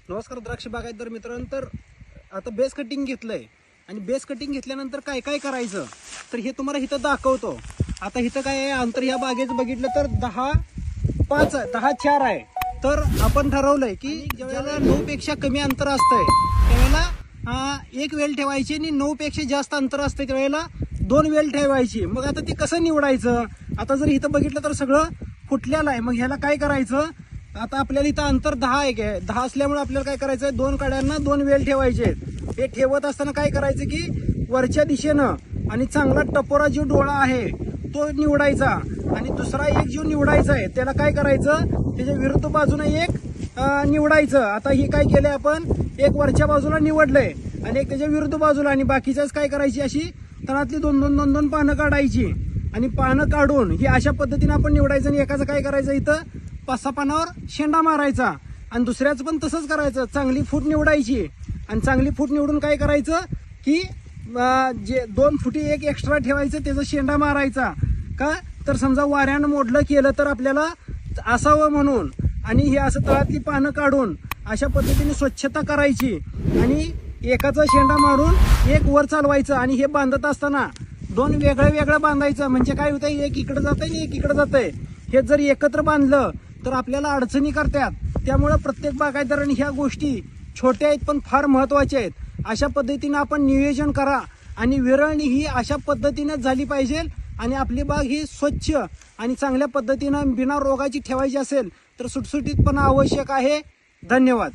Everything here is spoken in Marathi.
नमस्कार द्राक्ष बागायतदार मित्रांनो, तर आता बेस कटिंग घेतलंय आणि बेस कटिंग घेतल्यानंतर काय काय करायचं तर हे तुम्हाला इथं दाखवतो। आता इथं काय आहे, अंतर ह्या बागेचं बघितलं तर 10-4 आहे। तर आपण ठरवलंय की ज्यावेळेला 9 पेक्षा कमी अंतर असतंय त्यावेळेला एक वेल ठेवायची आणि 9 पेक्षा जास्त अंतर असतंय त्यावेळेला 2 वेल ठेवायची। मग आता ते कसं निवडायचं, आता जर इथं बघितलं तर सगळं फुटलेलं आहे। मग ह्याला काय करायचं, आता आपल्याला इथं अंतर 10 आहे, 10 असल्यामुळे आपल्याला काय करायचं, 2 कड्यांना 2 वेल ठेवायचे। हे ठेवत असताना काय करायचं की वरच्या दिशेनं आणि चांगला टपोरा जो डोळा आहे तो निवडायचा आणि दुसरा एक जो निवडायचा आहे त्याला काय करायचं, त्याच्या विरुद्ध बाजूने एक निवडायचं। आता हे काय केलंय आपण, एक वरच्या बाजूला निवडलंय आणि एक त्याच्या विरुद्ध बाजूला, आणि बाकीच्याच काय करायची, अशी तळातली 2-2 पानं काढायची आणि पानं काढून ही अशा पद्धतीने आपण निवडायचं। आणि एकाचं काय करायचं, इथं 5-6 पानावर शेंडा मारायचा आणि दुसऱ्याचं पण तसंच करायचं। चांगली फूट निवडायची आणि चांगली फूट निवडून काय करायचं की जे 2 फुटी एक एक्स्ट्रा ठेवायचं, त्याचा शेंडा मारायचा। का तर समजा वाऱ्यानं मोडलं केलं तर आपल्याला असावं म्हणून, आणि हे असं तळातली पानं काढून अशा पद्धतीने स्वच्छता करायची आणि एकाचा शेंडा मारून एक वर चालवायचं। आणि हे बांधत असताना 2 वेगळं बांधायचं, म्हणजे काय होतंय, एक इकडे जातंय आणि एक इकडे जातंय। हे जर एकत्र बांधलं तर आपल्याला अडचणी करतात। त्यामुळे प्रत्येक बागायतदारांनी ह्या गोष्टी छोट्या आहेत पण फार महत्वाच्या आहेत। अशा पद्धतीने आपण नियोजन करा आणि विरळणी ही अशा पद्धतीने झाली पाहिजे आणि आपली बाग ही स्वच्छ आणि चांगल्या पद्धतीने बिना रोगाची ठेवायची असेल तर सुटसुटीतपणा आवश्यक आहे। धन्यवाद।